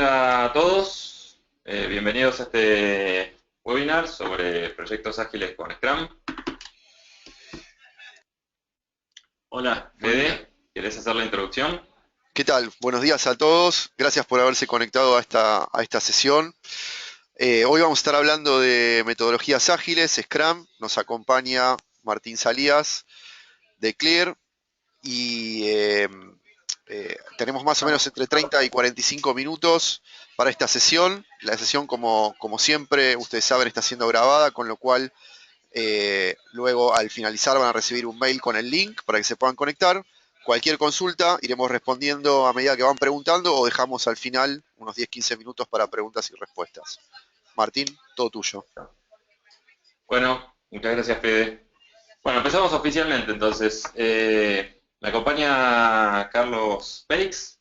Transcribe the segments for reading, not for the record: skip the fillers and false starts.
Hola a todos, bienvenidos a este webinar sobre proyectos ágiles con Scrum. Hola, Fede, ¿querés hacer la introducción? ¿Qué tal? Buenos días a todos. Gracias por haberse conectado a esta sesión. Hoy vamos a estar hablando de metodologías ágiles, Scrum. Nos acompaña Martín Salías de Clear y tenemos más o menos entre 30 y 45 minutos para esta sesión. La sesión, como siempre, ustedes saben, está siendo grabada, con lo cual luego al finalizar van a recibir un mail con el link para que se puedan conectar. Cualquier consulta iremos respondiendo a medida que van preguntando o dejamos al final unos 10-15 minutos para preguntas y respuestas. Martín, todo tuyo. Bueno, muchas gracias, Fede. Bueno, empezamos oficialmente entonces. Me acompaña Carlos Pérez,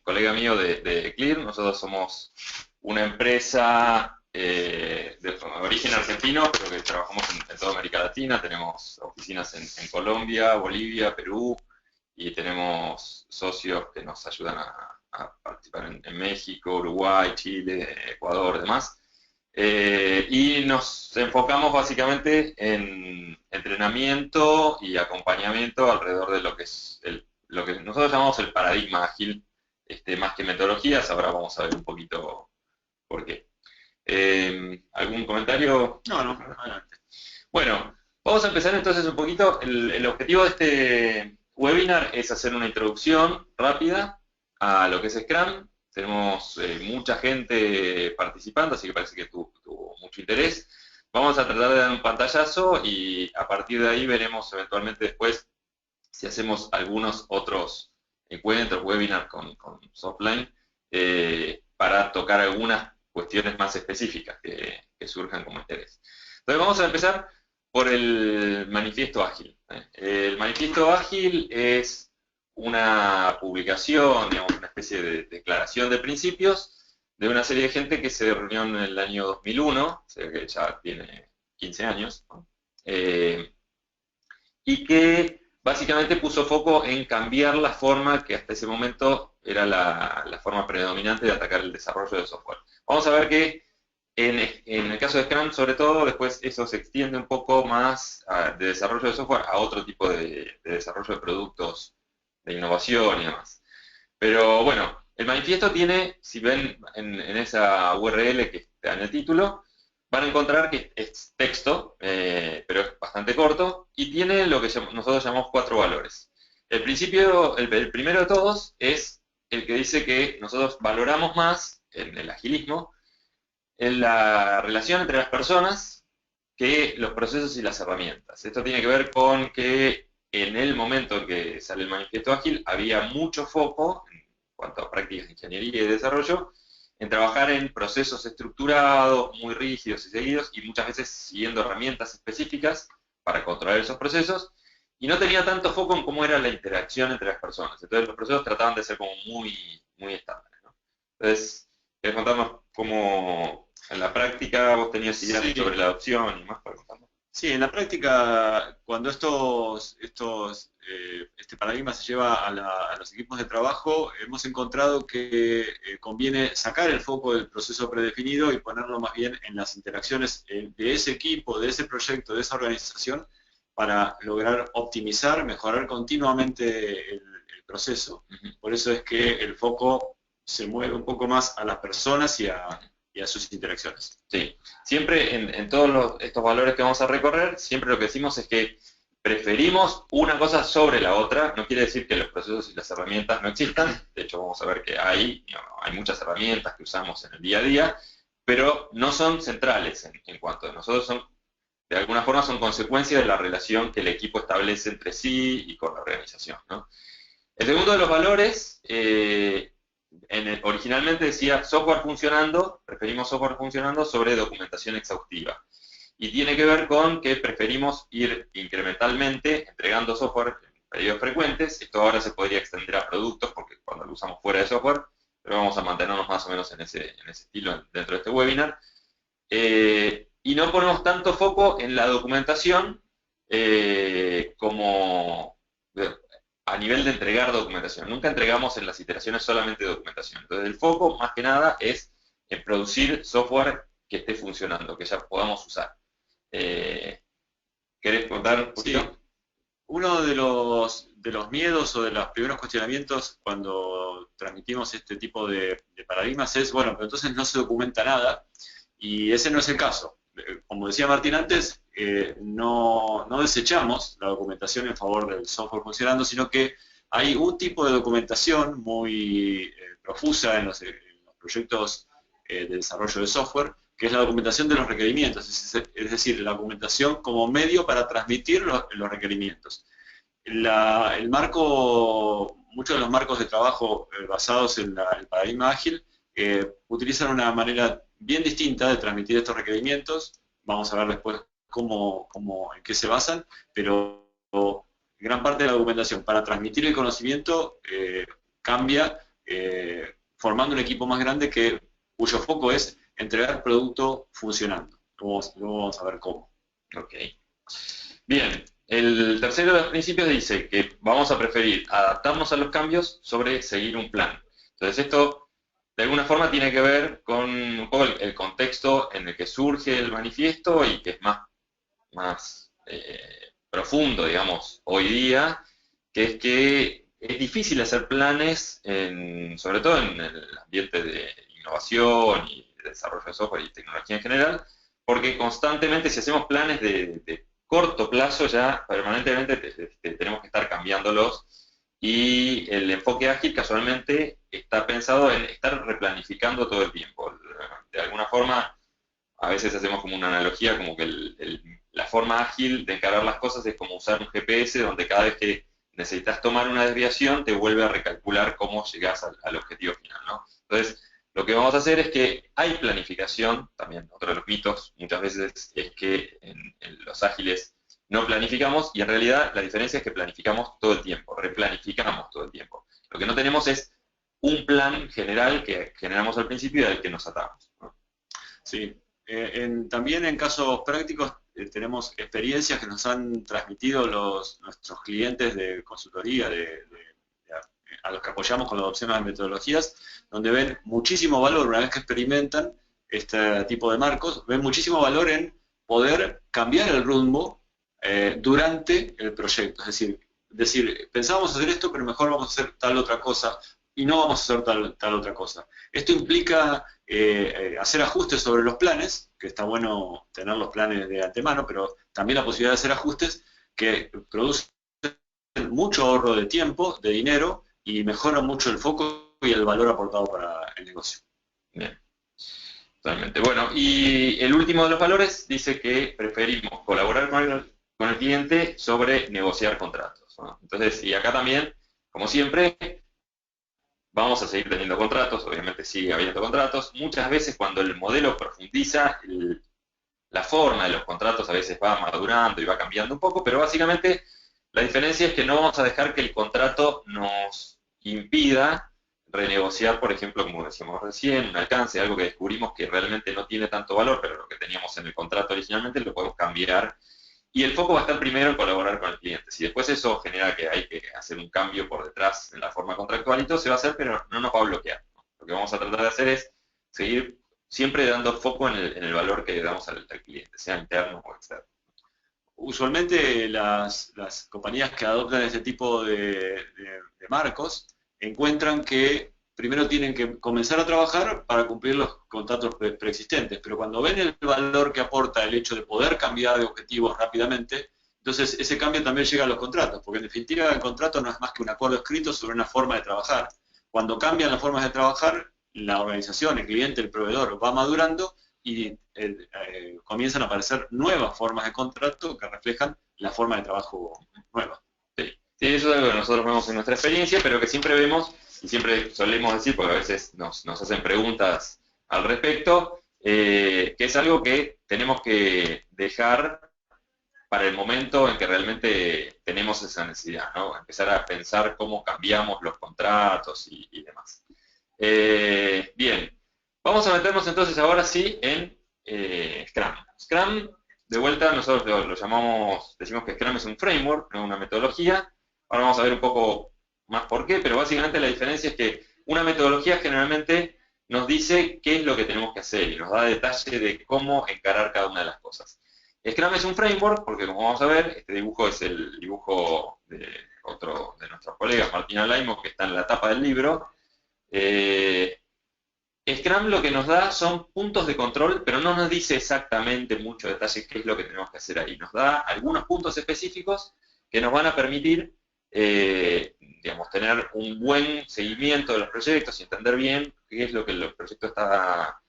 colega mío de Clear. Nosotros somos una empresa de origen argentino, pero que trabajamos en toda América Latina. Tenemos oficinas en Colombia, Bolivia, Perú, y tenemos socios que nos ayudan a participar en México, Uruguay, Chile, Ecuador, demás. Y nos enfocamos básicamente en entrenamiento y acompañamiento alrededor de lo que es lo que nosotros llamamos el paradigma ágil, más que metodologías. Ahora vamos a ver un poquito por qué. ¿Algún comentario? No, adelante. Bueno, vamos a empezar entonces un poquito. El objetivo de este webinar es hacer una introducción rápida a lo que es Scrum. Tenemos mucha gente participando, así que parece que tuvo mucho interés. Vamos a tratar de dar un pantallazo y a partir de ahí veremos eventualmente después si hacemos algunos otros encuentros, webinars con Softline, para tocar algunas cuestiones más específicas que surjan como interés. Entonces vamos a empezar por el manifiesto ágil. El manifiesto ágil es una publicación, digamos, una especie de declaración de principios de una serie de gente que se reunió en el año 2001, o sea que ya tiene 15 años, ¿no? Y que básicamente puso foco en cambiar la forma que hasta ese momento era la forma predominante de atacar el desarrollo de software. Vamos a ver que en el caso de Scrum, sobre todo, después eso se extiende un poco más de desarrollo de software a otro tipo de desarrollo de productos, de innovación y demás. Pero bueno, el manifiesto tiene, si ven en esa URL que está en el título, van a encontrar que es texto, pero es bastante corto, y tiene lo que nosotros llamamos 4 valores. El primero de todos es el que dice que nosotros valoramos más en el agilismo en la relación entre las personas que los procesos y las herramientas. Esto tiene que ver con que en el momento en que sale el manifiesto ágil había mucho foco en cuanto a prácticas de ingeniería y desarrollo en trabajar en procesos estructurados, muy rígidos y seguidos, y muchas veces siguiendo herramientas específicas para controlar esos procesos, y no tenía tanto foco en cómo era la interacción entre las personas. Entonces los procesos trataban de ser como muy estándares, ¿no? Entonces, ¿querés contarnos cómo en la práctica vos tenías ideas Sí, sobre la adopción y más para contarnos? sí, en la práctica, cuando este paradigma se lleva a los equipos de trabajo, hemos encontrado que conviene sacar el foco del proceso predefinido y ponerlo más bien en las interacciones de ese equipo, de ese proyecto, de esa organización, para lograr optimizar, mejorar continuamente el proceso. Por eso es que el foco se mueve un poco más a las personas y a sus interacciones. Sí, siempre en todos estos valores que vamos a recorrer, siempre lo que decimos es que preferimos una cosa sobre la otra. No quiere decir que los procesos y las herramientas no existan. De hecho, vamos a ver que hay muchas herramientas que usamos en el día a día, pero no son centrales en cuanto a nosotros. De alguna forma son consecuencia de la relación que el equipo establece entre sí y con la organización, ¿no? El segundo de los valores, originalmente decía software funcionando, preferimos software funcionando sobre documentación exhaustiva. Y tiene que ver con que preferimos ir incrementalmente entregando software en periodos frecuentes. Esto ahora se podría extender a productos, porque cuando lo usamos fuera de software, pero vamos a mantenernos más o menos en ese estilo dentro de este webinar. Y no ponemos tanto foco en la documentación como a nivel de entregar documentación. Nunca entregamos en las iteraciones solamente documentación. Entonces el foco, más que nada, es en producir software que esté funcionando, que ya podamos usar. ¿Querés contar un Sí, poquito? uno de los miedos o de los primeros cuestionamientos cuando transmitimos este tipo de paradigmas es, bueno, pero entonces no se documenta nada, y ese no es el caso. Como decía Martín antes, no desechamos la documentación en favor del software funcionando, sino que hay un tipo de documentación muy profusa en los proyectos de desarrollo de software, que es la documentación de los requerimientos, es decir, la documentación como medio para transmitir los requerimientos. El marco, muchos de los marcos de trabajo basados en el paradigma ágil utilizan una manera bien distinta de transmitir estos requerimientos. Vamos a ver después en qué se basan, pero gran parte de la documentación para transmitir el conocimiento cambia formando un equipo más grande cuyo foco es entregar producto funcionando. Luego vamos a ver cómo. Ok. Bien, el tercero de los principios dice que vamos a preferir adaptarnos a los cambios sobre seguir un plan. Entonces esto, de alguna forma, tiene que ver con un poco el contexto en el que surge el manifiesto y que es más profundo, digamos, hoy día, que es que es difícil hacer planes, sobre todo en el ambiente de innovación y de desarrollo de software y tecnología en general, porque constantemente si hacemos planes de corto plazo ya permanentemente tenemos que estar cambiándolos y el enfoque ágil casualmente está pensado en estar replanificando todo el tiempo. De alguna forma, a veces hacemos como una analogía, como que la forma ágil de encarar las cosas es como usar un GPS donde cada vez que necesitas tomar una desviación te vuelve a recalcular cómo llegás al objetivo final, ¿no? Entonces, lo que vamos a hacer es que hay planificación, también otro de los mitos muchas veces es que en los ágiles no planificamos y en realidad la diferencia es que planificamos todo el tiempo, replanificamos todo el tiempo. Lo que no tenemos es un plan general que generamos al principio y al que nos atamos, ¿no? Sí. También en casos prácticos tenemos experiencias que nos han transmitido nuestros clientes de consultoría, a los que apoyamos con la adopción de las metodologías, donde ven muchísimo valor, una vez que experimentan este tipo de marcos, ven muchísimo valor en poder cambiar el rumbo durante el proyecto. Es decir, pensábamos hacer esto, pero mejor vamos a hacer tal otra cosa, y no vamos a hacer tal otra cosa. Esto implica hacer ajustes sobre los planes, que está bueno tener los planes de antemano, pero también la posibilidad de hacer ajustes que producen mucho ahorro de tiempo, de dinero, y mejoran mucho el foco y el valor aportado para el negocio. Bien, totalmente. Bueno, y el último de los valores dice que preferimos colaborar con el cliente sobre negociar contratos, ¿no? Entonces, y acá también, como siempre, vamos a seguir teniendo contratos, obviamente sigue habiendo contratos. Muchas veces cuando el modelo profundiza, la forma de los contratos a veces va madurando y va cambiando un poco, pero básicamente la diferencia es que no vamos a dejar que el contrato nos impida renegociar, por ejemplo, como decíamos recién, un alcance, algo que descubrimos que realmente no tiene tanto valor, pero lo que teníamos en el contrato originalmente lo podemos cambiar. Y el foco va a estar primero en colaborar con el cliente. Si después eso genera que hay que hacer un cambio por detrás en la forma contractual y todo se va a hacer, pero no nos va a bloquear, ¿no? Lo que vamos a tratar de hacer es seguir siempre dando foco en el valor que damos al cliente, sea interno o externo. Usualmente las compañías que adoptan este tipo de marcos encuentran que primero tienen que comenzar a trabajar para cumplir los contratos preexistentes, pero cuando ven el valor que aporta el hecho de poder cambiar de objetivos rápidamente, entonces ese cambio también llega a los contratos, porque en definitiva el contrato no es más que un acuerdo escrito sobre una forma de trabajar. Cuando cambian las formas de trabajar, la organización, el cliente, el proveedor va madurando y comienzan a aparecer nuevas formas de contrato que reflejan la forma de trabajo nueva. Sí, eso es algo que nosotros vemos en nuestra experiencia, pero que siempre vemos y siempre solemos decir, porque a veces nos hacen preguntas al respecto, que es algo que tenemos que dejar para el momento en que realmente tenemos esa necesidad, ¿no? Empezar a pensar cómo cambiamos los contratos y demás. Bien, vamos a meternos entonces ahora sí en Scrum. Scrum, de vuelta, nosotros lo llamamos, decimos que Scrum es un framework, no una metodología. Ahora vamos a ver un poco más por qué, pero básicamente la diferencia es que una metodología generalmente nos dice qué es lo que tenemos que hacer y nos da detalle de cómo encarar cada una de las cosas. Scrum es un framework porque, como vamos a ver, este dibujo es el dibujo de otro de nuestros colegas, Martín Alaimo, que está en la tapa del libro. Scrum lo que nos da son puntos de control, pero no nos dice exactamente mucho detalle qué es lo que tenemos que hacer ahí. Nos da algunos puntos específicos que nos van a permitir, digamos, tener un buen seguimiento de los proyectos y entender bien qué es lo que el proyecto está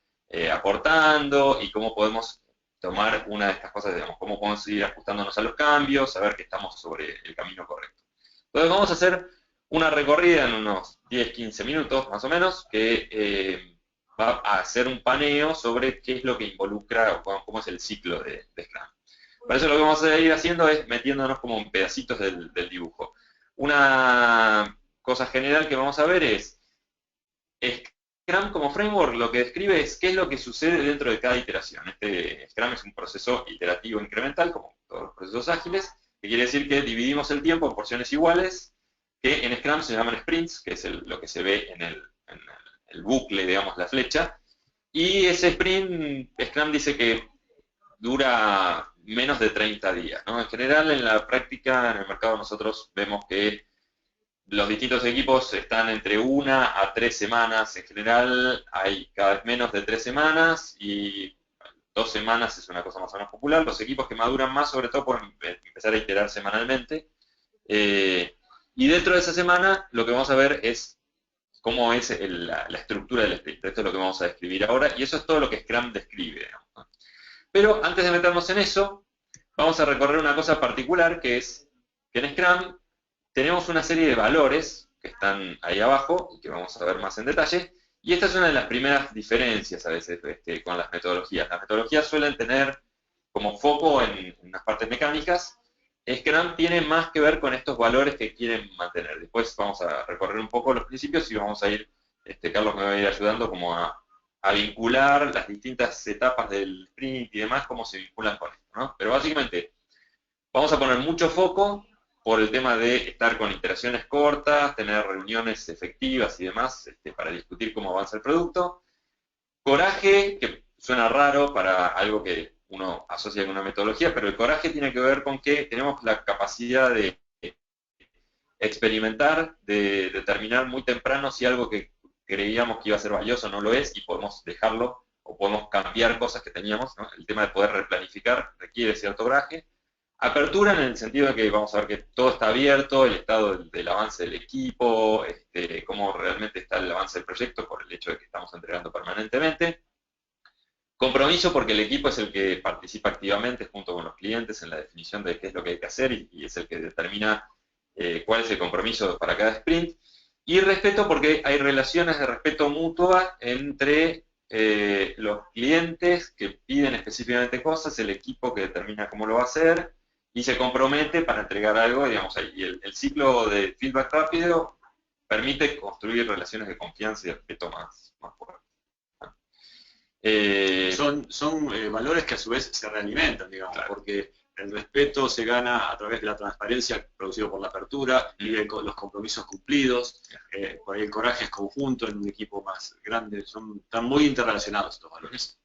aportando y cómo podemos tomar una de estas cosas, digamos, cómo podemos ir ajustándonos a los cambios, saber que estamos sobre el camino correcto. Entonces vamos a hacer una recorrida en unos 10-15 minutos más o menos, que va a hacer un paneo sobre qué es lo que involucra o cómo es el ciclo de Scrum. Para eso lo que vamos a ir haciendo es metiéndonos como en pedacitos del dibujo. Una cosa general que vamos a ver es Scrum como framework lo que describe es qué es lo que sucede dentro de cada iteración. Scrum es un proceso iterativo incremental, como todos los procesos ágiles, que quiere decir que dividimos el tiempo en porciones iguales, que en Scrum se llaman sprints, que es lo que se ve en el bucle, digamos, la flecha, y ese sprint, Scrum dice que dura menos de 30 días, ¿no? En general, en la práctica, en el mercado, nosotros vemos que los distintos equipos están entre 1 a 3 semanas. En general, hay cada vez menos de 3 semanas y 2 semanas es una cosa más o menos popular. Los equipos que maduran más, sobre todo, pueden empezar a iterar semanalmente. Y dentro de esa semana, lo que vamos a ver es cómo es la estructura del sprint. Esto es lo que vamos a describir ahora, y eso es todo lo que Scrum describe, ¿no? Pero antes de meternos en eso, vamos a recorrer una cosa particular, que es que en Scrum tenemos una serie de valores que están ahí abajo, y que vamos a ver más en detalle, y esta es una de las primeras diferencias a veces con las metodologías. Las metodologías suelen tener como foco en unas partes mecánicas. Scrum tiene más que ver con estos valores que quieren mantener. Después vamos a recorrer un poco los principios y vamos a ir, Carlos me va a ir ayudando como a vincular las distintas etapas del sprint y demás, cómo se vinculan con esto, ¿no? Pero básicamente vamos a poner mucho foco por el tema de estar con iteraciones cortas, tener reuniones efectivas y demás para discutir cómo avanza el producto. Coraje, que suena raro para algo que uno asocia con una metodología, pero el coraje tiene que ver con que tenemos la capacidad de experimentar, de determinar muy temprano si algo que creíamos que iba a ser valioso no lo es y podemos dejarlo o podemos cambiar cosas que teníamos, ¿no? El tema de poder replanificar requiere cierto coraje. Apertura en el sentido de que vamos a ver que todo está abierto, el estado del avance del equipo, cómo realmente está el avance del proyecto por el hecho de que estamos entregando permanentemente. Compromiso porque el equipo es el que participa activamente junto con los clientes en la definición de qué es lo que hay que hacer y es el que determina cuál es el compromiso para cada sprint. Y respeto porque hay relaciones de respeto mutua entre los clientes que piden específicamente cosas, el equipo que determina cómo lo va a hacer y se compromete para entregar algo, digamos, ahí. Y el ciclo de feedback rápido permite construir relaciones de confianza y respeto más fuertes. Son valores que a su vez se realimentan, digamos, claro, porque el respeto se gana a través de la transparencia producido por la apertura y de los compromisos cumplidos. Por ahí el coraje es conjunto en un equipo más grande. Están muy interrelacionados estos valores.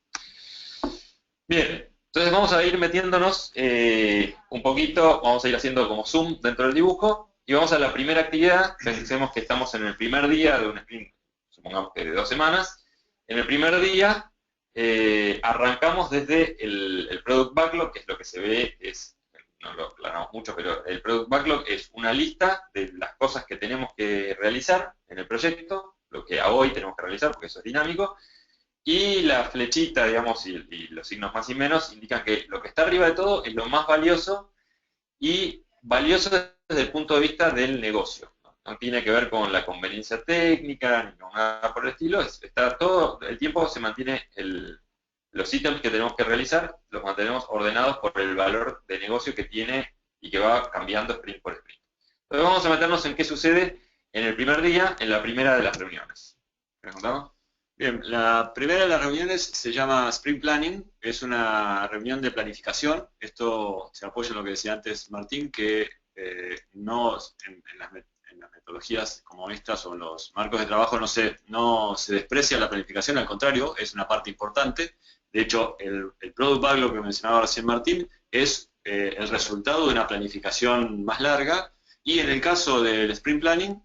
Bien, entonces vamos a ir metiéndonos un poquito, vamos a ir haciendo como zoom dentro del dibujo y vamos a la primera actividad. Pensemos que estamos en el primer día de un sprint, supongamos que de 2 semanas. En el primer día arrancamos desde el Product Backlog, que es lo que se ve, no lo aclaramos mucho, pero el Product Backlog es una lista de las cosas que tenemos que realizar en el proyecto, lo que a hoy tenemos que realizar, porque eso es dinámico, y la flechita, digamos, y los signos más y menos indican que lo que está arriba de todo es lo más valioso, y valioso desde el punto de vista del negocio. No tiene que ver con la conveniencia técnica, ni con nada por el estilo, está todo, el tiempo se mantiene, los ítems que tenemos que realizar, los mantenemos ordenados por el valor de negocio que tiene y que va cambiando sprint por sprint. Entonces vamos a meternos en qué sucede en el primer día, en la primera de las reuniones. ¿Me contamos? Bien, la primera de las reuniones se llama Sprint Planning, es una reunión de planificación. Esto se apoya en lo que decía antes Martín, que en las metodologías como estas o en los marcos de trabajo no se desprecia la planificación, al contrario, es una parte importante. De hecho, el Product Backlog que mencionaba recién Martín es el resultado de una planificación más larga, y en el caso del Sprint Planning,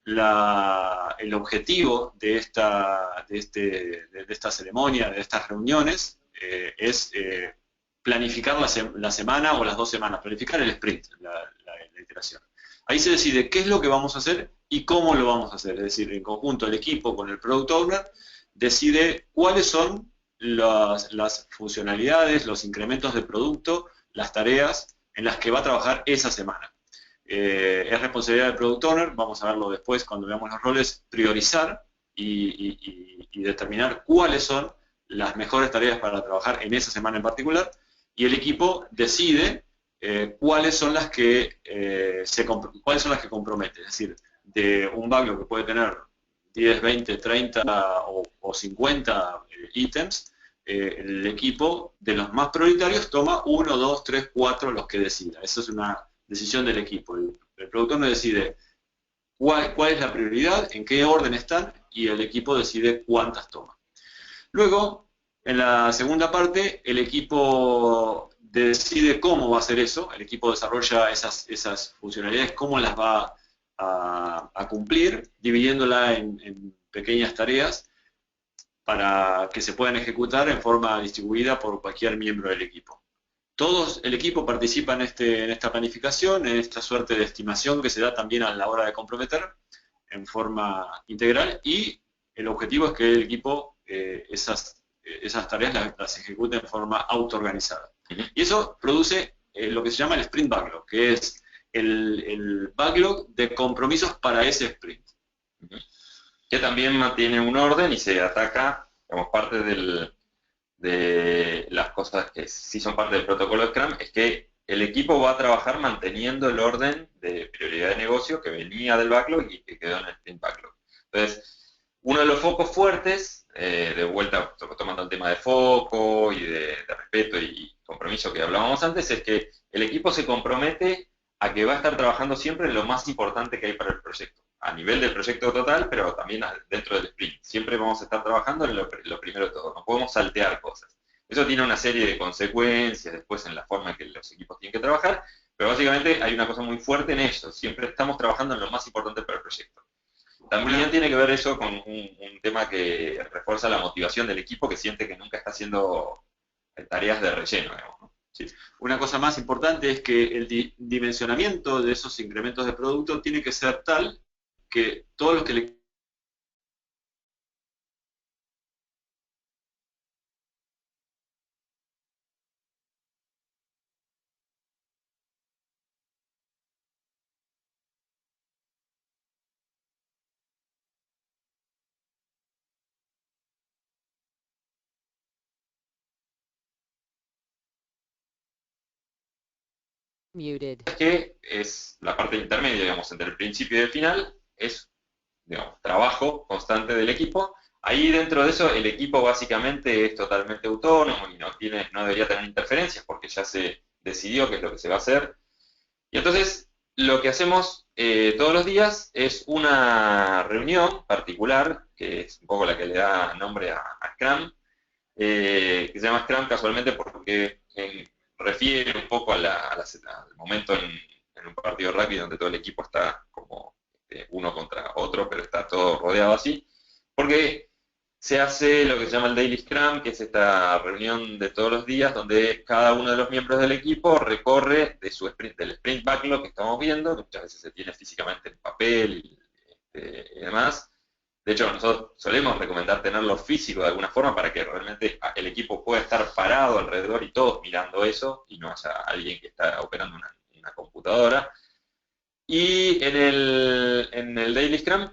el objetivo de esta ceremonia, de estas reuniones, es planificar la semana o las 2 semanas, planificar el sprint, la iteración. Ahí se decide qué es lo que vamos a hacer y cómo lo vamos a hacer. Es decir, en conjunto el equipo con el Product Owner decide cuáles son las funcionalidades, los incrementos de producto, las tareas en las que va a trabajar esa semana. Es responsabilidad del Product Owner, vamos a verlo después cuando veamos los roles, priorizar y determinar cuáles son las mejores tareas para trabajar en esa semana en particular, y el equipo decide cuáles son las que compromete. Es decir, de un backlog que puede tener 10, 20, 30 o 50 ítems, el equipo de los más prioritarios toma 1, 2, 3, 4 los que decida. Esa es una decisión del equipo. El productor no decide cuál es la prioridad, en qué orden están, y el equipo decide cuántas toma. Luego, en la segunda parte, el equipo decide cómo va a hacer eso. El equipo desarrolla esas funcionalidades, cómo las va a cumplir, dividiéndola en pequeñas tareas para que se puedan ejecutar en forma distribuida por cualquier miembro del equipo. El equipo participa en esta planificación, en esta suerte de estimación que se da también a la hora de comprometer en forma integral, y el objetivo es que el equipo esas tareas las ejecute en forma auto-organizada. Y eso produce lo que se llama el Sprint Backlog, que es el backlog de compromisos para ese sprint. Que también mantiene un orden y se ataca, digamos, parte de las cosas que sí son parte del protocolo Scrum, es que el equipo va a trabajar manteniendo el orden de prioridad de negocio que venía del backlog y que quedó en el Sprint Backlog. Entonces, uno de los focos fuertes, de vuelta tomando el tema de foco y de respeto y compromiso que hablábamos antes, es que el equipo se compromete a que va a estar trabajando siempre en lo más importante que hay para el proyecto, a nivel del proyecto total, pero también dentro del sprint. Siempre vamos a estar trabajando en lo primero de todo, no podemos saltear cosas. Eso tiene una serie de consecuencias después en la forma en que los equipos tienen que trabajar, pero básicamente hay una cosa muy fuerte en eso, siempre estamos trabajando en lo más importante para el proyecto. También tiene que ver eso con un tema que refuerza la motivación del equipo, que siente que nunca está haciendo tareas de relleno, digamos, ¿no? Sí. Una cosa más importante es que el dimensionamiento de esos incrementos de producto tiene que ser tal que todos los que le Muted. Que es la parte intermedia, digamos, entre el principio y el final, es, digamos, trabajo constante del equipo. Ahí dentro de eso el equipo básicamente es totalmente autónomo y no debería tener interferencias porque ya se decidió qué es lo que se va a hacer. Y entonces lo que hacemos todos los días es una reunión particular, que es un poco la que le da nombre a Scrum, que se llama Scrum casualmente porque refiere un poco al momento en un partido de rugby donde todo el equipo está como uno contra otro, pero está todo rodeado así, porque se hace lo que se llama el Daily Scrum, que es esta reunión de todos los días donde cada uno de los miembros del equipo recorre del sprint backlog que estamos viendo, que muchas veces se tiene físicamente en papel y demás. De hecho, nosotros solemos recomendar tenerlo físico de alguna forma para que realmente el equipo pueda estar parado alrededor y todos mirando eso y no haya alguien que está operando una computadora. Y en el Daily Scrum,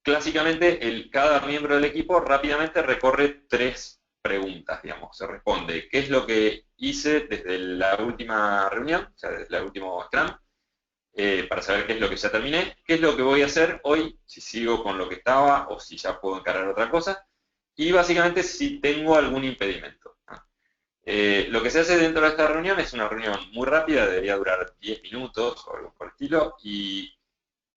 clásicamente cada miembro del equipo rápidamente recorre 3 preguntas, digamos. Se responde, ¿qué es lo que hice desde la última reunión, o sea, desde el último Scrum? Para saber qué es lo que ya terminé, qué es lo que voy a hacer hoy, si sigo con lo que estaba o si ya puedo encarar otra cosa, y básicamente si tengo algún impedimento, ¿no? Lo que se hace dentro de esta reunión es una reunión muy rápida, debería durar 10 minutos o algo por el estilo, y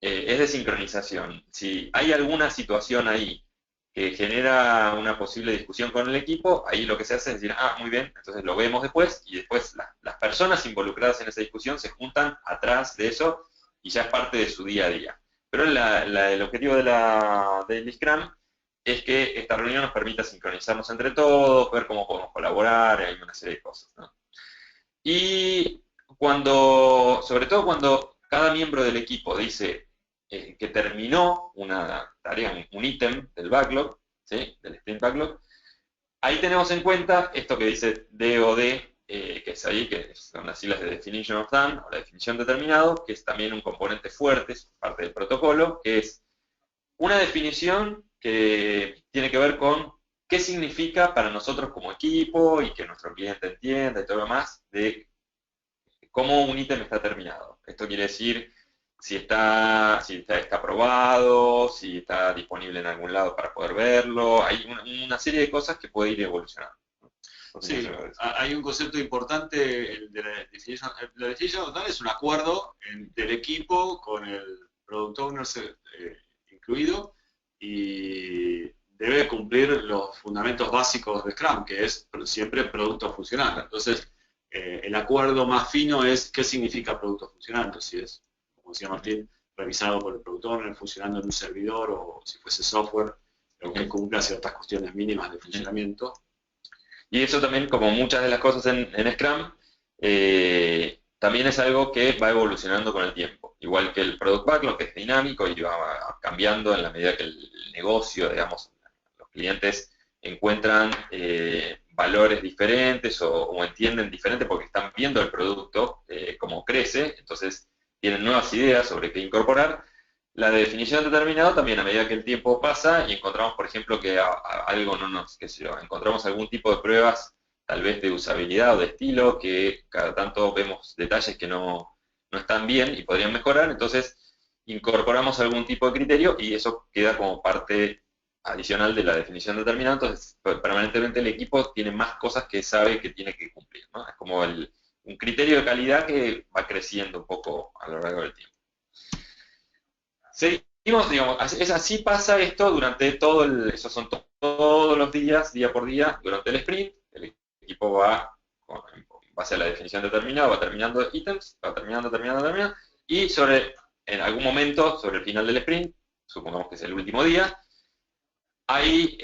es de sincronización. Si hay alguna situación ahí que genera una posible discusión con el equipo, ahí lo que se hace es decir, muy bien, entonces lo vemos después, y después las personas involucradas en esa discusión se juntan atrás de eso y ya es parte de su día a día. Pero el objetivo del Scrum es que esta reunión nos permita sincronizarnos entre todos, ver cómo podemos colaborar, hay una serie de cosas, ¿no? Y sobre todo cuando cada miembro del equipo dice que terminó una tarea, un ítem del backlog, ¿sí? Del sprint backlog, ahí tenemos en cuenta esto que dice DOD, que es ahí, que son las siglas de Definition of Done, o la definición de terminado, que es también un componente fuerte, es parte del protocolo, que es una definición que tiene que ver con qué significa para nosotros como equipo y que nuestro cliente entienda y todo lo demás de cómo un ítem está terminado. Esto quiere decir si está aprobado, si está disponible en algún lado para poder verlo. Hay una serie de cosas que puede ir evolucionando. Sí, hay un concepto importante, el de la definition. La definition of done es un acuerdo del equipo con el product owner incluido y debe cumplir los fundamentos básicos de Scrum, que es siempre producto funcional. Entonces, el acuerdo más fino es qué significa producto funcional. Entonces, si es, como decía Martín, revisado por el product owner, funcionando en un servidor o si fuese software, que cumpla ciertas cuestiones mínimas de funcionamiento. Y eso también, como muchas de las cosas en Scrum, también es algo que va evolucionando con el tiempo. Igual que el Product Backlog, que es dinámico y va cambiando en la medida que el negocio, digamos, los clientes encuentran valores diferentes o entienden diferente porque están viendo el producto como crece, entonces tienen nuevas ideas sobre qué incorporar. La definición de determinado también, a medida que el tiempo pasa y encontramos, por ejemplo, que algo no nos, qué sé yo, encontramos algún tipo de pruebas, tal vez de usabilidad o de estilo, que cada tanto vemos detalles que no están bien y podrían mejorar, entonces incorporamos algún tipo de criterio y eso queda como parte adicional de la definición de determinado, entonces permanentemente el equipo tiene más cosas que sabe que tiene que cumplir, ¿no? Es como un criterio de calidad que va creciendo un poco a lo largo del tiempo. Seguimos, digamos, así pasa esto durante esos son todos los días, día por día, durante el sprint, el equipo va, en base a la definición determinada, va terminando ítems, va terminando, y en algún momento, sobre el final del sprint, supongamos que es el último día, ahí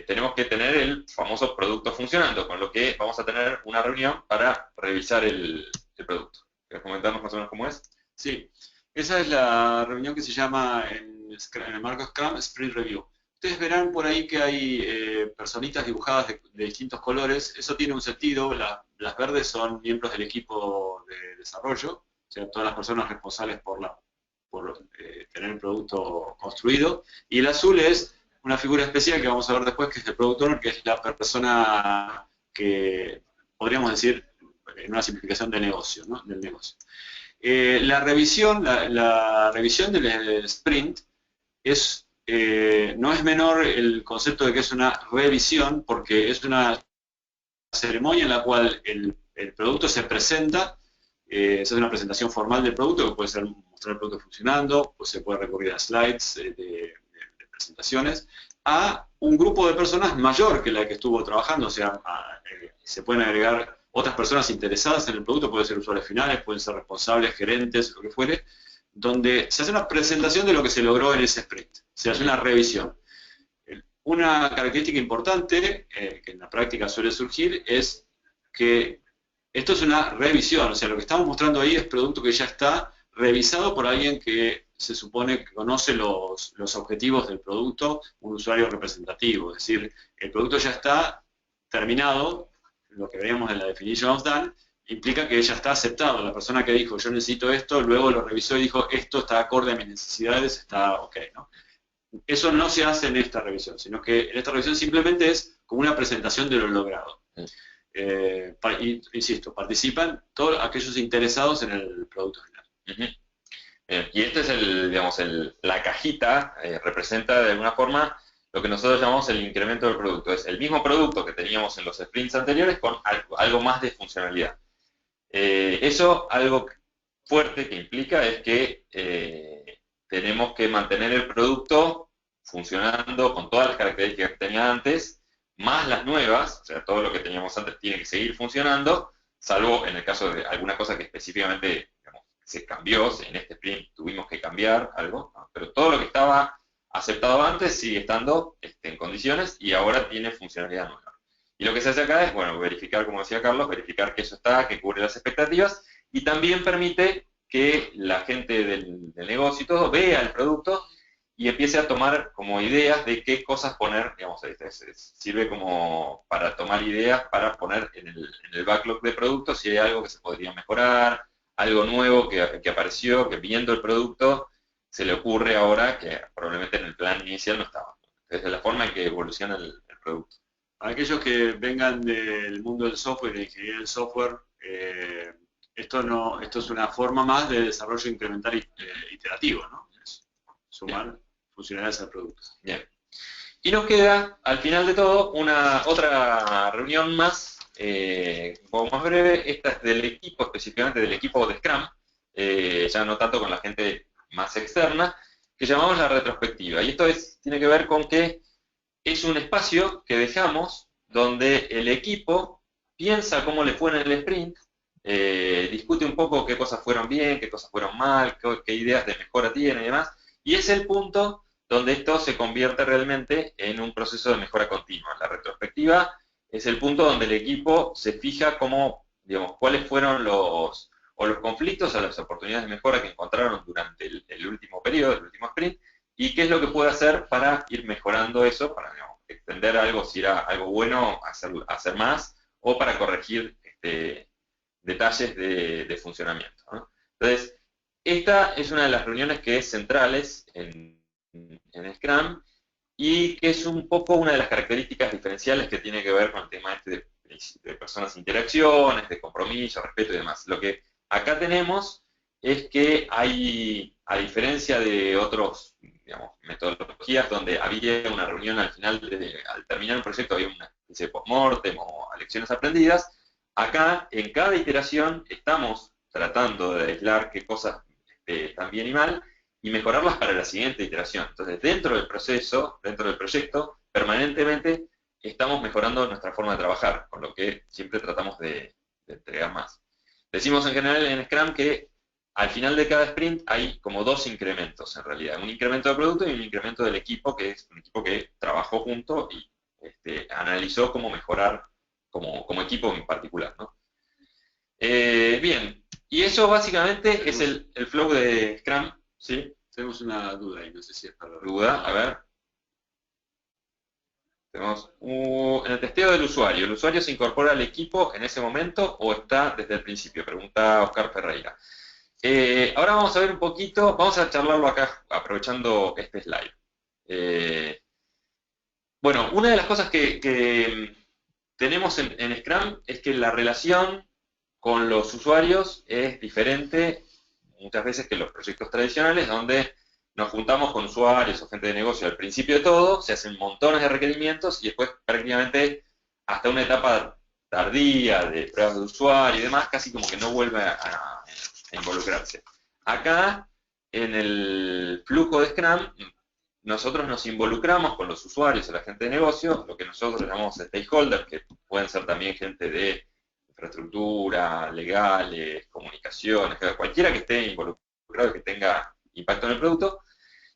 tenemos que tener el famoso producto funcionando, con lo que vamos a tener una reunión para revisar el producto. ¿Quieres comentarnos más o menos cómo es? Sí. Esa es la reunión que se llama en el marco Scrum Sprint Review. Ustedes verán por ahí que hay personitas dibujadas de distintos colores. Eso tiene un sentido. Las verdes son miembros del equipo de desarrollo, o sea, todas las personas responsables por tener el producto construido. Y el azul es una figura especial que vamos a ver después, que es el Product Owner, que es la persona que podríamos decir en una simplificación de negocio, ¿no? Del negocio. La revisión del sprint no es menor el concepto de que es una revisión, porque es una ceremonia en la cual el producto se presenta, se hace una presentación formal del producto, que puede ser mostrar el producto funcionando, pues se puede recurrir a slides de presentaciones, a un grupo de personas mayor que la que estuvo trabajando, o sea, se pueden agregar otras personas interesadas en el producto, pueden ser usuarios finales, pueden ser responsables, gerentes, lo que fuere, donde se hace una presentación de lo que se logró en ese sprint, se hace una revisión. Una característica importante que en la práctica suele surgir es que esto es una revisión, o sea, lo que estamos mostrando ahí es producto que ya está revisado por alguien que se supone que conoce los objetivos del producto, un usuario representativo, es decir, el producto ya está terminado. Lo que veíamos en la definition of done implica que ya está aceptado. La persona que dijo yo necesito esto, luego lo revisó y dijo esto está acorde a mis necesidades, está ok, ¿no? Eso no se hace en esta revisión, sino que en esta revisión simplemente es como una presentación de lo logrado. Insisto, participan todos aquellos interesados en el producto final. Y este es digamos, la cajita, representa de alguna forma lo que nosotros llamamos el incremento del producto. Es el mismo producto que teníamos en los sprints anteriores con algo más de funcionalidad. Eso, algo fuerte que implica es que tenemos que mantener el producto funcionando con todas las características que tenía antes, más las nuevas, o sea, todo lo que teníamos antes tiene que seguir funcionando, salvo en el caso de alguna cosa que específicamente, digamos, se cambió, en este sprint tuvimos que cambiar algo, ¿no? Pero todo lo que estaba aceptado antes sigue estando en condiciones y ahora tiene funcionalidad nueva. Y lo que se hace acá es, bueno, verificar, como decía Carlos, verificar que eso está, que cubre las expectativas, y también permite que la gente del negocio y todo vea el producto y empiece a tomar como ideas de qué cosas poner, digamos, sirve como para tomar ideas para poner en el backlog de productos si hay algo que se podría mejorar, algo nuevo que apareció, que viendo el producto se le ocurre ahora que probablemente en el plan inicial no estaba. Entonces, es la forma en que evoluciona el producto. Aquellos que vengan del mundo del software y de ingeniería del software, esto es una forma más de desarrollo incremental iterativo, ¿no? Es sumar funcionalidades al producto. Bien. Y nos queda, al final de todo, otra reunión más, un poco más breve. Esta es del equipo, específicamente del equipo de Scrum, ya no tanto con la gente más externa, que llamamos la retrospectiva. Y esto tiene que ver con que es un espacio que dejamos donde el equipo piensa cómo le fue en el sprint, discute un poco qué cosas fueron bien, qué cosas fueron mal, qué ideas de mejora tiene y demás, y es el punto donde esto se convierte realmente en un proceso de mejora continua. La retrospectiva es el punto donde el equipo se fija cómo, digamos, cuáles fueron los conflictos o las oportunidades de mejora que encontraron durante el último periodo, el último sprint, y qué es lo que puede hacer para ir mejorando eso, para, digamos, extender algo si era algo bueno, hacer más, o para corregir detalles de funcionamiento, ¿no? Entonces, esta es una de las reuniones que es centrales en Scrum y que es un poco una de las características diferenciales que tiene que ver con el tema de personas, interacciones, de compromiso, respeto y demás. Lo que acá tenemos es que hay, a diferencia de otros, digamos, metodologías donde había una reunión al final, al terminar un proyecto había una especie de post-mortem o lecciones aprendidas, acá en cada iteración estamos tratando de aislar qué cosas están bien y mal y mejorarlas para la siguiente iteración. Entonces, dentro del proceso, dentro del proyecto, permanentemente estamos mejorando nuestra forma de trabajar, con lo que siempre tratamos de entregar más. Decimos en general en Scrum que al final de cada sprint hay como dos incrementos en realidad, un incremento de producto y un incremento del equipo, que es un equipo que trabajó junto y analizó cómo mejorar como equipo en particular, ¿no? Bien, y eso básicamente es el flow de Scrum, ¿sí? Tenemos una duda ahí, no sé si es para... Duda, a ver. Tenemos en el testeo del usuario. ¿El usuario se incorpora al equipo en ese momento o está desde el principio? Pregunta Oscar Ferreira. Ahora vamos a ver un poquito, vamos a charlarlo acá aprovechando este slide. Bueno, una de las cosas que tenemos en Scrum es que la relación con los usuarios es diferente muchas veces que los proyectos tradicionales, donde nos juntamos con usuarios o gente de negocio al principio de todo, se hacen montones de requerimientos y después prácticamente hasta una etapa tardía de pruebas de usuario y demás, casi como que no vuelve a involucrarse. Acá, en el flujo de Scrum, nosotros nos involucramos con los usuarios o la gente de negocio, lo que nosotros llamamos stakeholders, que pueden ser también gente de infraestructura, legales, comunicaciones, cualquiera que esté involucrado y que tenga impacto en el producto,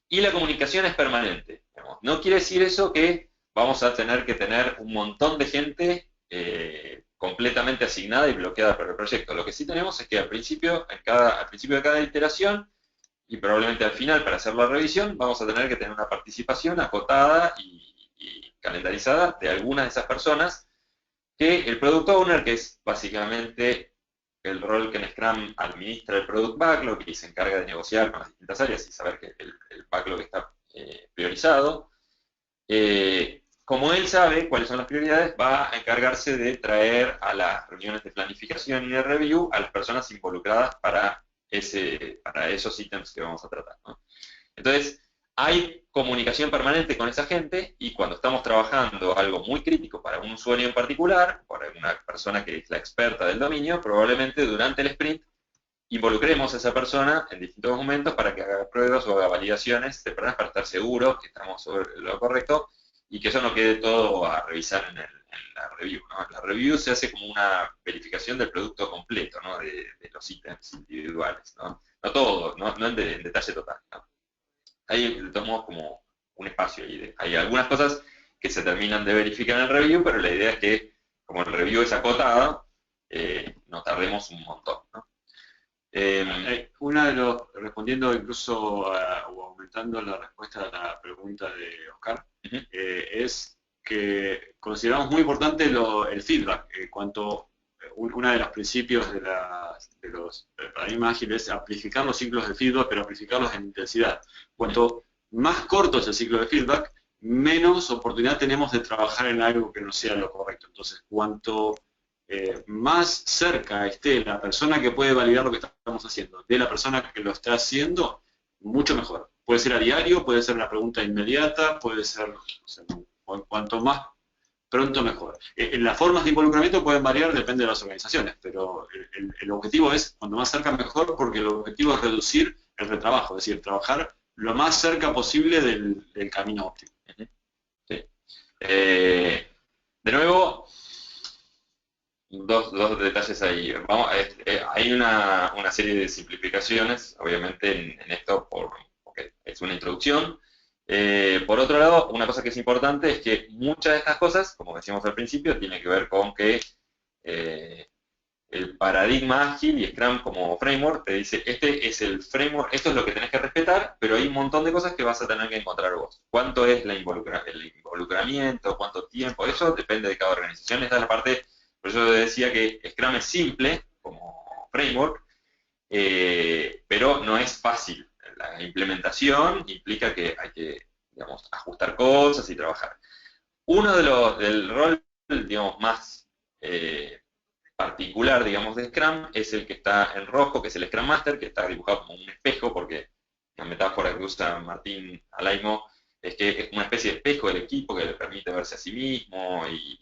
y la comunicación es permanente. Digamos. No quiere decir eso que vamos a tener que tener un montón de gente completamente asignada y bloqueada por el proyecto. Lo que sí tenemos es que al principio de cada iteración, y probablemente al final para hacer la revisión, vamos a tener que tener una participación acotada y calendarizada de algunas de esas personas, que el Product Owner, que es básicamente el rol que en Scrum administra el Product Backlog y se encarga de negociar con las distintas áreas y saber que el backlog está priorizado, como él sabe cuáles son las prioridades, va a encargarse de traer a las reuniones de planificación y de review a las personas involucradas para esos ítems que vamos a tratar, ¿no? Entonces, hay comunicación permanente con esa gente y cuando estamos trabajando algo muy crítico para un usuario en particular, para una persona que es la experta del dominio, probablemente durante el sprint involucremos a esa persona en distintos momentos para que haga pruebas o haga validaciones tempranas para estar seguros que estamos sobre lo correcto y que eso no quede todo a revisar en la review, ¿no? La review se hace como una verificación del producto completo, ¿no? de los ítems individuales, ¿no? No todo, no en detalle total, ¿no? Ahí le tomamos como un espacio ahí. Hay algunas cosas que se terminan de verificar en el review, pero la idea es que, como el review es acotado, no tardemos un montón, ¿no? Respondiendo incluso o aumentando la respuesta a la pregunta de Oscar, es que consideramos muy importante el feedback. Uno de los principios de los paradigmas ágiles es amplificar los ciclos de feedback, pero amplificarlos en intensidad. Cuanto más corto es el ciclo de feedback, menos oportunidad tenemos de trabajar en algo que no sea lo correcto. Entonces, cuanto más cerca esté la persona que puede validar lo que estamos haciendo de la persona que lo está haciendo, mucho mejor. Puede ser a diario, puede ser una pregunta inmediata, puede ser, cuanto más pronto mejor. Las formas de involucramiento pueden variar, depende de las organizaciones, pero el objetivo es cuanto más cerca mejor, porque el objetivo es reducir el retrabajo, es decir, trabajar lo más cerca posible del camino óptimo. Sí. De nuevo, dos detalles ahí. Hay una serie de simplificaciones, obviamente, en esto, porque es una introducción. Por otro lado, una cosa que es importante es que muchas de estas cosas, como decíamos al principio, tienen que ver con que el paradigma ágil y Scrum como framework te dice, este es el framework, esto es lo que tenés que respetar, pero hay un montón de cosas que vas a tener que encontrar vos. ¿Cuánto es el involucramiento? ¿Cuánto tiempo? Eso depende de cada organización. Esta es la parte, por eso decía que Scrum es simple como framework, pero no es fácil. La implementación implica que hay que, digamos, ajustar cosas y trabajar. Uno del rol, digamos, más particular, digamos, de Scrum es el que está en rojo, que es el Scrum Master, que está dibujado como un espejo, porque la metáfora que usa Martín Alaimo es que es una especie de espejo del equipo que le permite verse a sí mismo y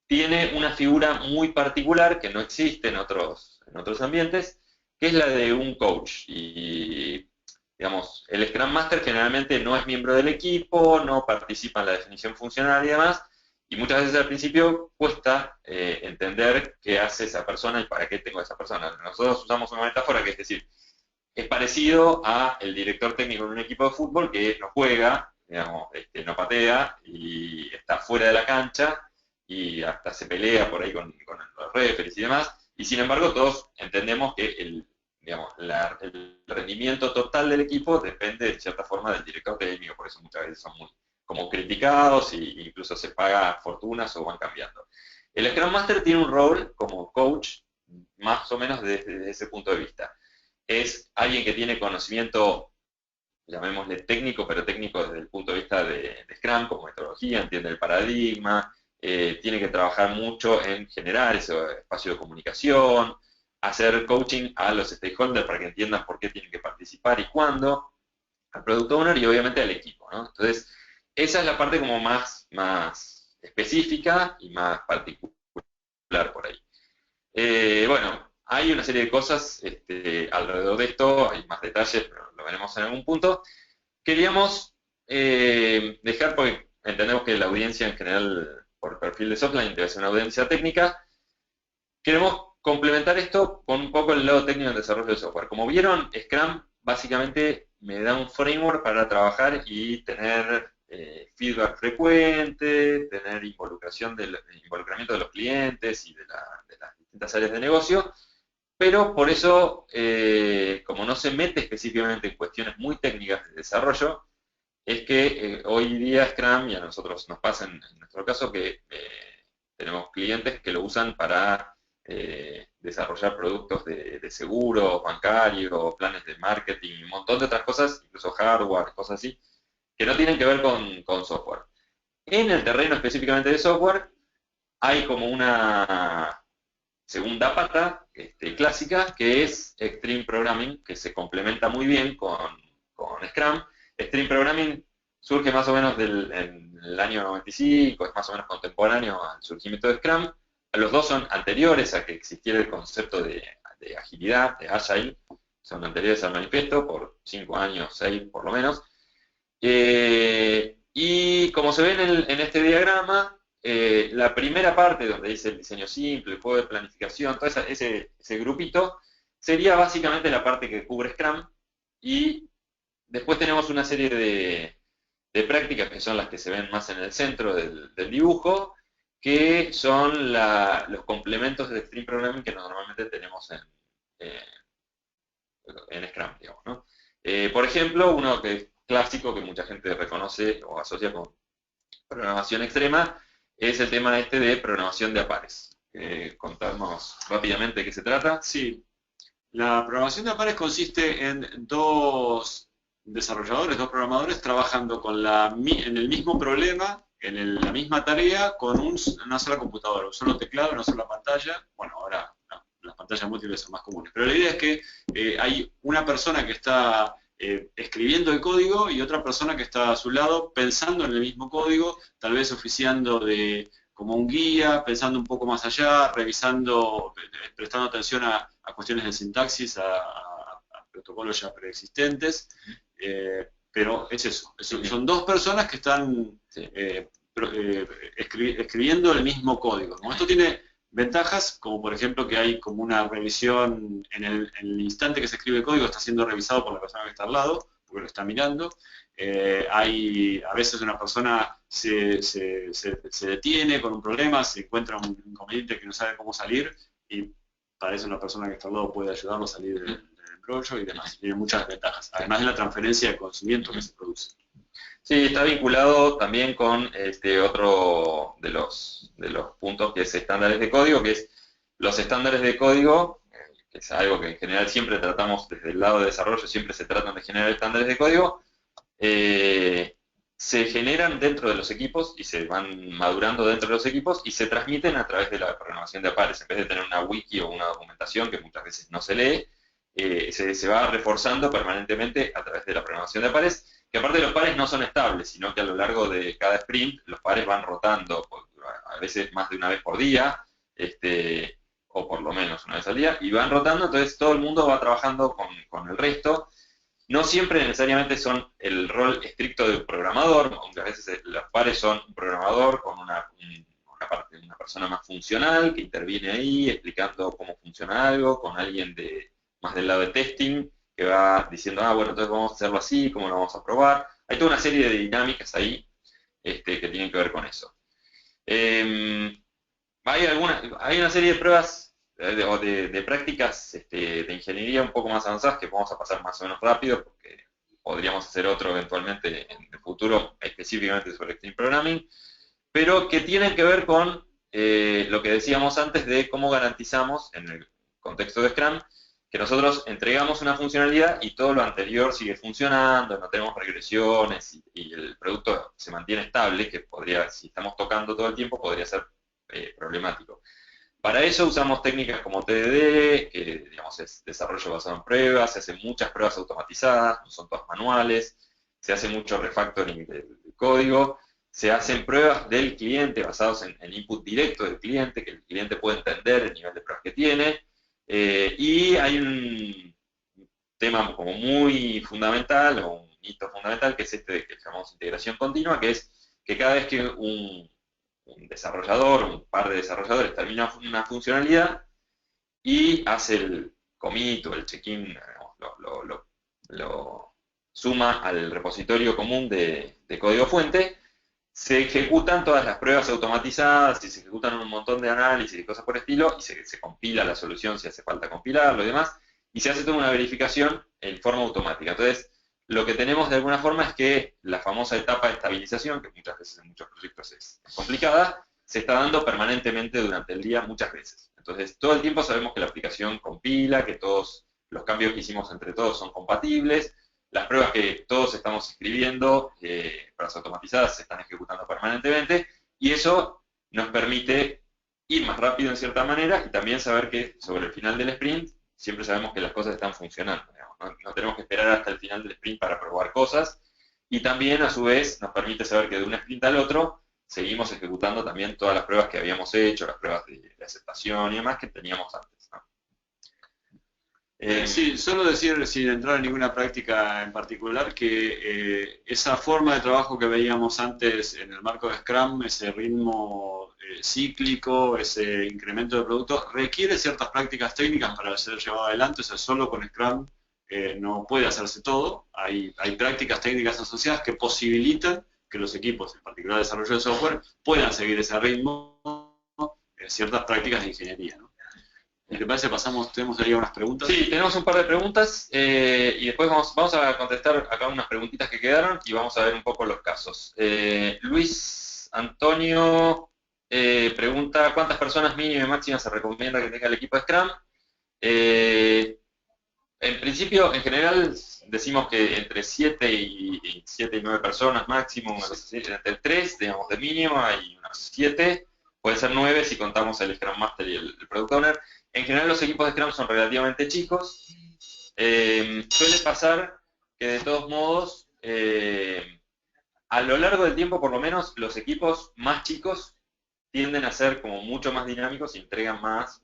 tiene una figura muy particular que no existe en otros ambientes, que es la de un coach. Y, digamos, el Scrum Master generalmente no es miembro del equipo, no participa en la definición funcional y demás, y muchas veces al principio cuesta entender qué hace esa persona y para qué tengo a esa persona. Nosotros usamos una metáfora que es decir, es parecido a el director técnico de un equipo de fútbol que no juega, digamos, no patea y está fuera de la cancha y hasta se pelea por ahí con los referees y demás, y sin embargo todos entendemos que el rendimiento total del equipo depende de cierta forma del director técnico, por eso muchas veces son muy como criticados e incluso se paga fortunas o van cambiando. El Scrum Master tiene un rol como coach más o menos desde ese punto de vista. Es alguien que tiene conocimiento, llamémosle técnico, pero técnico desde el punto de vista de Scrum, como metodología, entiende el paradigma, tiene que trabajar mucho en generar ese espacio de comunicación, hacer coaching a los stakeholders para que entiendan por qué tienen que participar y cuándo, al product owner y obviamente al equipo, ¿no? Entonces, esa es la parte como más específica y más particular por ahí. Bueno, hay una serie de cosas alrededor de esto, hay más detalles, pero lo veremos en algún punto. Queríamos dejar, porque entendemos que la audiencia en general, por perfil de Softline, debe ser una audiencia técnica, queremos complementar esto con un poco el lado técnico del desarrollo de software. Como vieron, Scrum básicamente me da un framework para trabajar y tener feedback frecuente, tener involucramiento de los clientes y de las distintas áreas de negocio, pero por eso, como no se mete específicamente en cuestiones muy técnicas de desarrollo, es que hoy día Scrum, y a nosotros nos pasa en nuestro caso, que tenemos clientes que lo usan para desarrollar productos de seguro, bancario, planes de marketing, y un montón de otras cosas, incluso hardware, cosas así, que no tienen que ver con software. En el terreno específicamente de software, hay como una segunda pata clásica, que es Extreme Programming, que se complementa muy bien con Scrum. Stream Programming surge más o menos en el año 95, es más o menos contemporáneo al surgimiento de Scrum. Los dos son anteriores a que existiera el concepto de agilidad, de Agile, son anteriores al manifiesto por 5 años, 6 por lo menos. Y como se ve en este diagrama, la primera parte donde dice el diseño simple, el juego de planificación, todo ese grupito, sería básicamente la parte que cubre Scrum, y después tenemos una serie de prácticas que son las que se ven más en el centro del dibujo, que son los complementos de Stream Programming que normalmente tenemos en Scrum, digamos, ¿no? Por ejemplo, uno que es clásico, que mucha gente reconoce o asocia con programación extrema, es el tema este de programación de apares. Contarnos rápidamente de qué se trata. Sí, la programación de apares consiste en dos desarrolladores, dos programadores trabajando en el mismo problema, la misma tarea, con una sola computadora, un solo teclado, una sola pantalla. Bueno, ahora no, las pantallas múltiples son más comunes, pero la idea es que hay una persona que está escribiendo el código y otra persona que está a su lado pensando en el mismo código, tal vez oficiando como un guía, pensando un poco más allá, revisando, prestando atención a cuestiones de sintaxis, a protocolos ya preexistentes, pero es eso, son dos personas que están escribiendo el mismo código, ¿no? Esto tiene ventajas, como por ejemplo que hay como una revisión en el instante que se escribe el código, está siendo revisado por la persona que está al lado, porque lo está mirando. A veces una persona se detiene con un problema, se encuentra un inconveniente que no sabe cómo salir, y para eso una persona que está al lado puede ayudarlo a salir del embrollo y demás. Tiene muchas ventajas, además de la transferencia de conocimiento que se produce. Sí, está vinculado también con otro de los puntos, que es estándares de código, que es los estándares de código, que es algo que en general siempre tratamos desde el lado de desarrollo, siempre se tratan de generar estándares de código, se generan dentro de los equipos y se van madurando dentro de los equipos y se transmiten a través de la programación de apares. En vez de tener una wiki o una documentación que muchas veces no se lee, se va reforzando permanentemente a través de la programación de pares, que aparte de los pares no son estables, sino que a lo largo de cada sprint los pares van rotando, a veces más de una vez por día, o por lo menos una vez al día, y van rotando, entonces todo el mundo va trabajando con el resto. No siempre necesariamente son el rol estricto del programador, aunque a veces los pares son un programador con una persona más funcional que interviene ahí explicando cómo funciona algo, con alguien más del lado de testing que va diciendo, bueno, entonces vamos a hacerlo así, cómo lo vamos a probar. Hay toda una serie de dinámicas ahí que tienen que ver con eso. Hay una serie de pruebas o de prácticas de ingeniería un poco más avanzadas que vamos a pasar más o menos rápido, porque podríamos hacer otro eventualmente en el futuro específicamente sobre Stream Programming, pero que tienen que ver con lo que decíamos antes de cómo garantizamos en el contexto de Scrum que nosotros entregamos una funcionalidad y todo lo anterior sigue funcionando, no tenemos regresiones y el producto se mantiene estable, que podría, si estamos tocando todo el tiempo, podría ser problemático. Para eso usamos técnicas como TDD, que digamos es desarrollo basado en pruebas, se hacen muchas pruebas automatizadas, no son todas manuales, se hace mucho refactoring del código, se hacen pruebas del cliente basados en input directo del cliente, que el cliente puede entender el nivel de pruebas que tiene, y hay un tema como muy fundamental, o un hito fundamental, que es que llamamos integración continua, que es que cada vez que un desarrollador, un par de desarrolladores termina una funcionalidad y hace el commit o el check-in, lo suma al repositorio común de código fuente, se ejecutan todas las pruebas automatizadas y se ejecutan un montón de análisis y cosas por el estilo, y se compila la solución si hace falta compilarlo y demás, y se hace toda una verificación en forma automática. Entonces, lo que tenemos de alguna forma es que la famosa etapa de estabilización, que muchas veces en muchos proyectos es complicada, se está dando permanentemente durante el día muchas veces. Entonces, todo el tiempo sabemos que la aplicación compila, que todos los cambios que hicimos entre todos son compatibles, las pruebas que todos estamos escribiendo, pruebas automatizadas, se están ejecutando permanentemente, y eso nos permite ir más rápido en cierta manera y también saber que sobre el final del sprint siempre sabemos que las cosas están funcionando. No tenemos que esperar hasta el final del sprint para probar cosas, y también a su vez nos permite saber que de un sprint al otro seguimos ejecutando también todas las pruebas que habíamos hecho, las pruebas de aceptación y demás que teníamos antes, ¿no? Sí, solo decir, sin entrar en ninguna práctica en particular, que esa forma de trabajo que veíamos antes en el marco de Scrum, ese ritmo cíclico, ese incremento de productos, requiere ciertas prácticas técnicas para ser llevado adelante. O sea, solo con Scrum no puede hacerse todo. Hay prácticas técnicas asociadas que posibilitan que los equipos, en particular de desarrollo de software, puedan seguir ese ritmo, ciertas prácticas de ingeniería, ¿no? ¿Y te parece? Tenemos ahí unas preguntas. Sí, tenemos un par de preguntas y después vamos a contestar acá unas preguntitas que quedaron y vamos a ver un poco los casos. Luis Antonio pregunta, ¿cuántas personas mínimas y máximas se recomienda que tenga el equipo de Scrum? En principio, en general, decimos que entre 7 y 9 personas máximo, entre 3, digamos, de mínimo, hay unas 7, puede ser 9 si contamos el Scrum Master y el Product Owner. En general los equipos de Scrum son relativamente chicos. Suele pasar que de todos modos, a lo largo del tiempo por lo menos, los equipos más chicos tienden a ser como mucho más dinámicos y entregan más,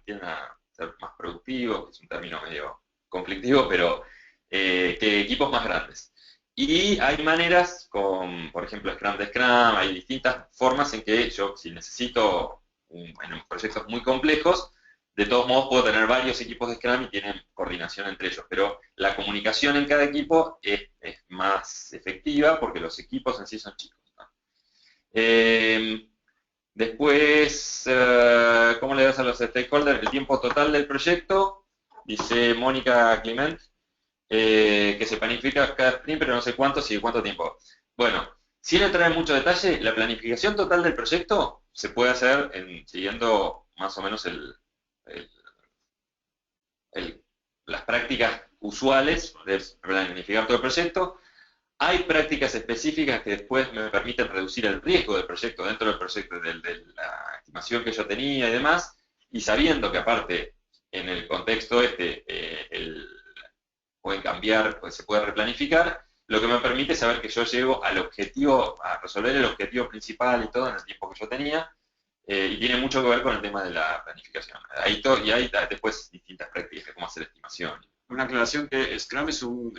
tienden a ser más productivos, que es un término medio conflictivo, pero que equipos más grandes. Y hay maneras, por ejemplo, Scrum de Scrum, hay distintas formas en que yo, si necesito, en proyectos muy complejos, de todos modos puedo tener varios equipos de Scrum y tienen coordinación entre ellos, pero la comunicación en cada equipo es más efectiva porque los equipos en sí son chicos, ¿no? Después, ¿cómo le das a los stakeholders el tiempo total del proyecto? Dice Mónica Clement, que se planifica cada sprint, pero no sé cuánto, y cuánto tiempo. Bueno, sin entrar en mucho detalle, la planificación total del proyecto se puede hacer siguiendo más o menos las prácticas usuales de planificar todo el proyecto. Hay prácticas específicas que después me permiten reducir el riesgo del proyecto dentro del proyecto, de la estimación que yo tenía y demás, y sabiendo que aparte, en el contexto pueden cambiar, pues se puede replanificar, lo que me permite saber que yo llego al objetivo, a resolver el objetivo principal y todo en el tiempo que yo tenía, y tiene mucho que ver con el tema de la planificación. Y hay después distintas prácticas de cómo hacer estimación. Una aclaración que Scrum es un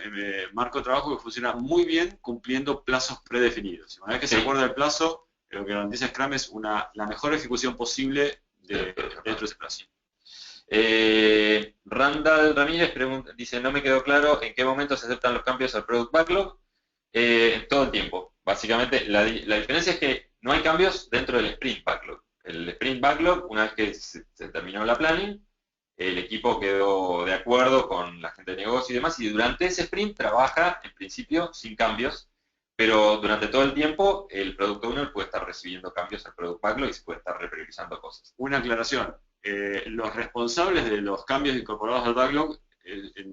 marco de trabajo que funciona muy bien cumpliendo plazos predefinidos. Una vez que se acuerda el plazo, lo que garantiza Scrum es la mejor ejecución posible dentro de ese plazo. Randall Ramírez dice, no me quedó claro en qué momento se aceptan los cambios al Product Backlog. Todo el tiempo. Básicamente, la diferencia es que no hay cambios dentro del Sprint Backlog. El Sprint Backlog, una vez que se terminó la planning, el equipo quedó de acuerdo con la gente de negocio y demás, y durante ese sprint trabaja, en principio, sin cambios, pero durante todo el tiempo el Product Owner puede estar recibiendo cambios al Product Backlog y se puede estar repriorizando cosas. Una aclaración, los responsables de los cambios incorporados al Backlog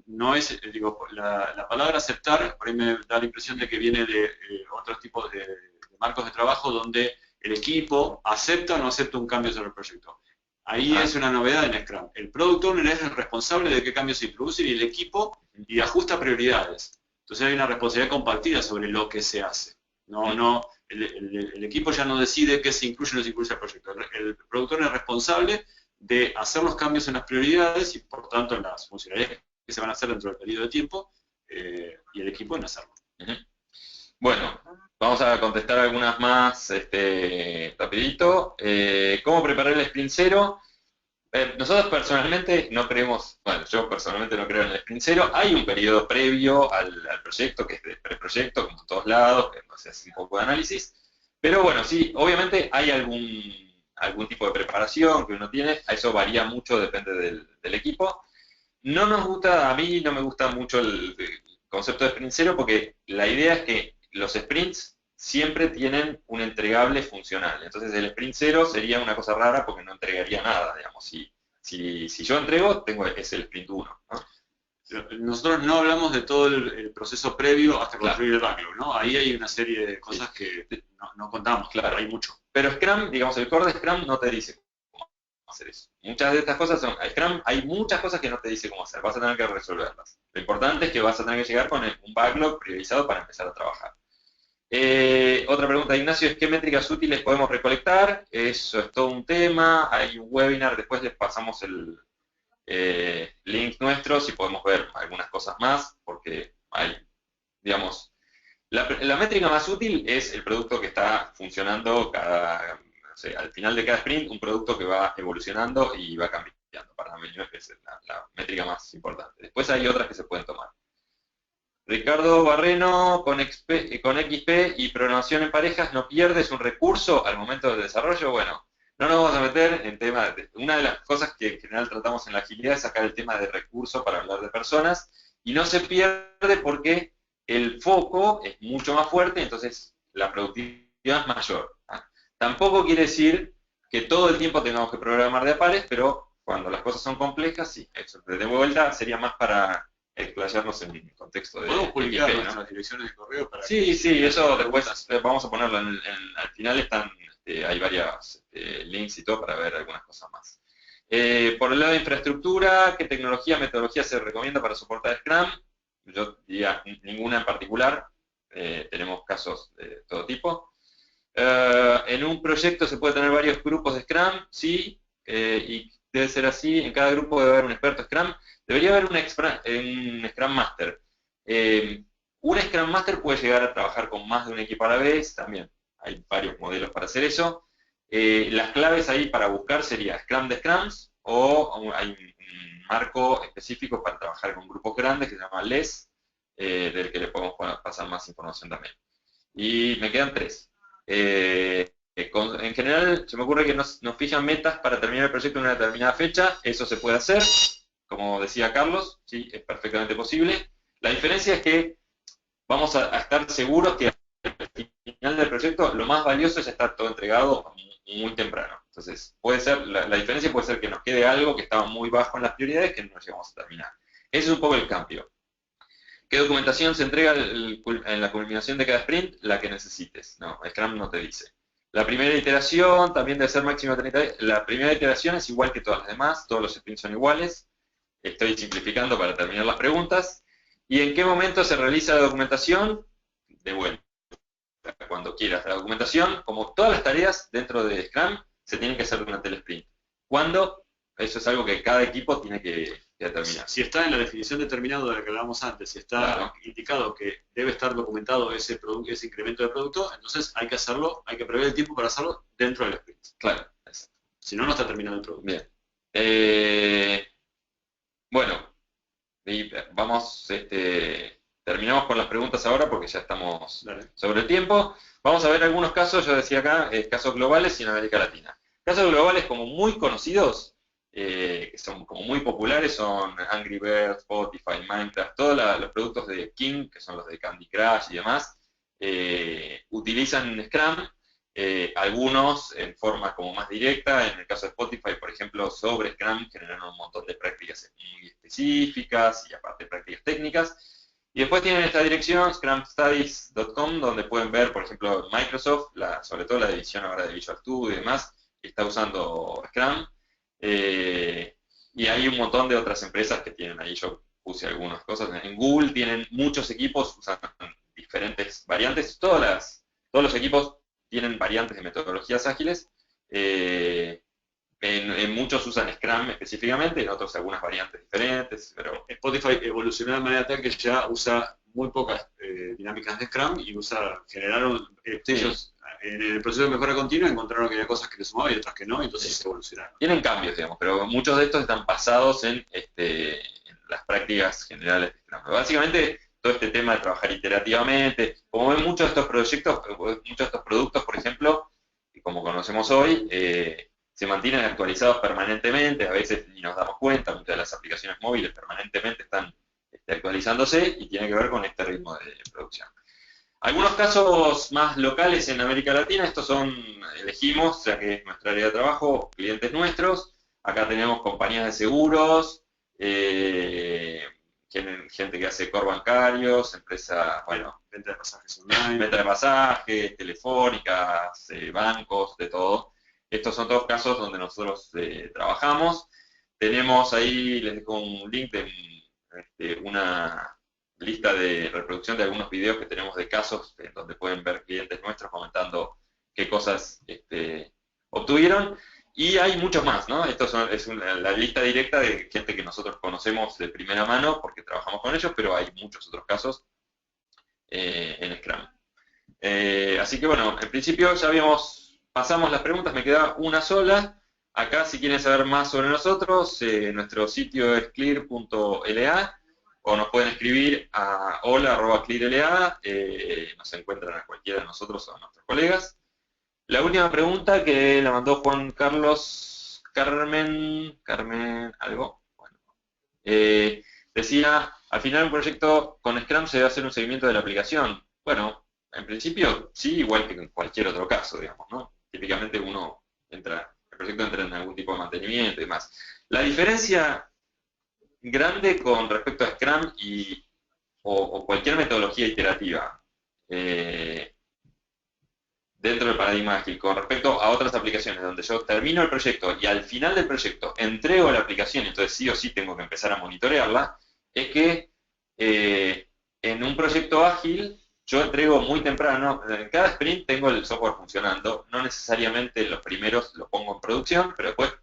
no es, la palabra aceptar, por ahí me da la impresión de que viene de otros tipos de marcos de trabajo donde el equipo acepta o no acepta un cambio sobre el proyecto. Ahí es una novedad en Scrum. El Product Owner es el responsable de qué cambios se introducen y el equipo y ajusta prioridades. Entonces hay una responsabilidad compartida sobre lo que se hace. El equipo ya no decide qué se incluye o no se incluye al proyecto. El Product Owner es responsable de hacer los cambios en las prioridades y por tanto en las funcionalidades que se van a hacer dentro del periodo de tiempo y el equipo en hacerlo. Bueno, vamos a contestar algunas más rapidito. ¿Cómo preparar el sprint cero? Nosotros personalmente no creemos, bueno, yo personalmente no creo en el sprint cero. Hay un periodo previo al proyecto, que es de preproyecto, como en todos lados, que se hace un poco de análisis. Pero bueno, sí, obviamente hay algún tipo de preparación que uno tiene, eso varía mucho, depende del equipo. No nos gusta, a mí no me gusta mucho el concepto de sprint cero porque la idea es que los sprints siempre tienen un entregable funcional. Entonces el sprint cero sería una cosa rara porque no entregaría nada, digamos. Si yo entrego, es el sprint 1, ¿no? Nosotros no hablamos de todo el proceso previo hasta construir el backlog, ¿no? Ahí hay una serie de cosas que no contamos, claro, hay mucho. Pero Scrum, digamos, el core de Scrum no te dice cómo hacer eso. Muchas de estas cosas Scrum hay muchas cosas que no te dice cómo hacer, vas a tener que resolverlas. Lo importante es que vas a tener que llegar con un backlog priorizado para empezar a trabajar. Otra pregunta de Ignacio es ¿qué métricas útiles podemos recolectar? Eso es todo un tema, hay un webinar, después les pasamos el link nuestro si podemos ver algunas cosas más, porque hay, digamos, la métrica más útil es el producto que está funcionando no sé, al final de cada sprint, un producto que va evolucionando y va cambiando. Para mí es la métrica más importante. Después hay otras que se pueden tomar. Ricardo Barreno, con XP y programación en parejas, ¿no pierdes un recurso al momento del desarrollo? Bueno, no nos vamos a meter en tema una de las cosas que en general tratamos en la agilidad es sacar el tema de recurso para hablar de personas, y no se pierde porque el foco es mucho más fuerte, entonces la productividad es mayor. Tampoco quiere decir que todo el tiempo tengamos que programar de a pares, pero cuando las cosas son complejas, sí, eso. De vuelta sería más para explayarnos en el contexto de ¿Podemos publicar XP, ¿no? nuestras direcciones de correo? Para Sí, sí, eso después vamos a ponerlo al final están, hay varios links y todo para ver algunas cosas más. Por el lado de infraestructura, ¿qué tecnología, metodología se recomienda para soportar Scrum? Yo diría ninguna en particular, tenemos casos de todo tipo. En un proyecto se puede tener varios grupos de Scrum, sí, y debe ser así, en cada grupo debe haber un experto Scrum, debería haber un Scrum Master. Un Scrum Master puede llegar a trabajar con más de un equipo a la vez, también hay varios modelos para hacer eso. Las claves ahí para buscar sería Scrum de Scrums, o hay un marco específico para trabajar con grupos grandes que se llama LESS, del que le podemos pasar más información también. Y me quedan 3. En general, se me ocurre que nos fijan metas para terminar el proyecto en una determinada fecha. Eso se puede hacer, como decía Carlos, sí, es perfectamente posible. La diferencia es que vamos a estar seguros que al final del proyecto lo más valioso es estar todo entregado muy temprano. Entonces, puede ser, la diferencia puede ser que nos quede algo que estaba muy bajo en las prioridades que no llegamos a terminar. Ese es un poco el cambio. ¿Qué documentación se entrega en la culminación de cada sprint? La que necesites. No, Scrum no te dice. La primera iteración también debe ser máximo 30 días. La primera iteración es igual que todas las demás, todos los sprints son iguales. Estoy simplificando para terminar las preguntas. ¿Y en qué momento se realiza la documentación? De vuelta, cuando quieras. La documentación, como todas las tareas dentro de Scrum, se tienen que hacer durante el sprint. ¿Cuándo? Eso es algo que cada equipo tiene que determinar. Si está en la definición determinada de la que hablábamos antes, si está Claro. indicado que debe estar documentado ese incremento de producto, entonces hay que hacerlo, hay que prever el tiempo para hacerlo dentro del sprint. Claro, exacto. Si no, no está terminado el producto. Bien. Bueno, vamos, terminamos con las preguntas ahora porque ya estamos sobre el tiempo. Vamos a ver algunos casos, yo decía acá, casos globales y en América Latina. Casos globales como muy conocidos, que son como muy populares, son Angry Birds, Spotify, Minecraft, todos los productos de King, que son los de Candy Crush y demás, utilizan Scrum. Algunos en forma como más directa, en el caso de Spotify, por ejemplo, sobre Scrum generaron un montón de prácticas muy específicas y aparte prácticas técnicas. Y después tienen esta dirección, scrumstudies.com, donde pueden ver, por ejemplo, Microsoft, sobre todo la división ahora de Visual Studio y demás, que está usando Scrum. Y hay un montón de otras empresas que tienen ahí, yo puse algunas cosas. En Google tienen muchos equipos, usan diferentes variantes, todos los equipos tienen variantes de metodologías ágiles. En muchos usan Scrum específicamente, en otros algunas variantes diferentes, pero Spotify evolucionó de manera tal que ya usa muy pocas dinámicas de Scrum y generaron ellos en el proceso de mejora continua encontraron que había cosas que le sumaban y otras que no, y entonces se evolucionaron. Tienen cambios, digamos, pero muchos de estos están basados en las prácticas generales de Scrum. Básicamente, todo este tema de trabajar iterativamente, como ven muchos de estos proyectos, muchos de estos productos, por ejemplo, y como conocemos hoy, se mantienen actualizados permanentemente, a veces ni nos damos cuenta, muchas de las aplicaciones móviles permanentemente están actualizándose y tiene que ver con este ritmo de producción. Algunos casos más locales en América Latina, estos elegimos, ya que es nuestra área de trabajo, clientes nuestros. Acá tenemos compañías de seguros, gente que hace core bancarios, empresas, bueno, Venta de pasajes online. Venta de pasajes, telefónicas, bancos, de todo. Estos son todos casos donde nosotros trabajamos. Tenemos ahí, les dejo un link de lista de reproducción de algunos videos que tenemos de casos en donde pueden ver clientes nuestros comentando qué cosas obtuvieron. Y hay muchos más, ¿no? Esto la lista directa de gente que nosotros conocemos de primera mano porque trabajamos con ellos, pero hay muchos otros casos en Scrum. Así que bueno, en principio ya pasamos las preguntas, me queda una sola. Acá si quieren saber más sobre nosotros, nuestro sitio es clear.la o nos pueden escribir a hola@clear.la, nos encuentran a cualquiera de nosotros o a nuestros colegas. La última pregunta que la mandó Juan Carlos Carmen algo, bueno, decía, al final un proyecto con Scrum se debe hacer un seguimiento de la aplicación. Bueno, en principio sí, igual que en cualquier otro caso, digamos, ¿no? Típicamente el proyecto entra en algún tipo de mantenimiento y demás. La diferencia grande con respecto a Scrum o cualquier metodología iterativa, dentro del paradigma ágil, con respecto a otras aplicaciones donde yo termino el proyecto y al final del proyecto entrego la aplicación, y entonces sí o sí tengo que empezar a monitorearla, es que en un proyecto ágil yo entrego muy temprano, en cada sprint tengo el software funcionando, no necesariamente los primeros lo pongo en producción, pero después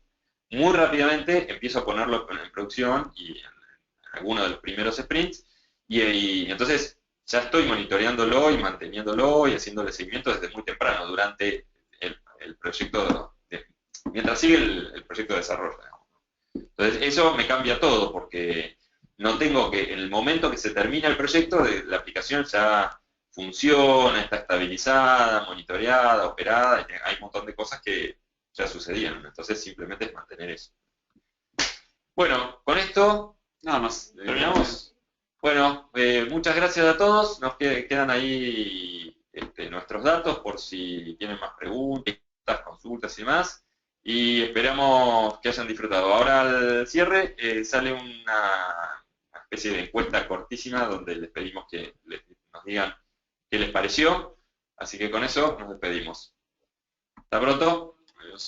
muy rápidamente empiezo a ponerlo en producción y en alguno de los primeros sprints, y entonces ya estoy monitoreándolo y manteniéndolo y haciéndole seguimiento desde muy temprano, durante el proyecto, mientras sigue el proyecto de desarrollo. Entonces eso me cambia todo, porque no tengo que, en el momento que se termina el proyecto, la aplicación ya funciona, está estabilizada, monitoreada, operada, y hay un montón de cosas que ya sucedían, entonces simplemente es mantener eso. Bueno, con esto Nada más. terminamos. Bueno, muchas gracias a todos. Nos quedan ahí nuestros datos por si tienen más preguntas, consultas y más. Y esperamos que hayan disfrutado. Ahora al cierre sale una especie de encuesta cortísima donde les pedimos que nos digan qué les pareció. Así que con eso nos despedimos. Hasta pronto. Adiós.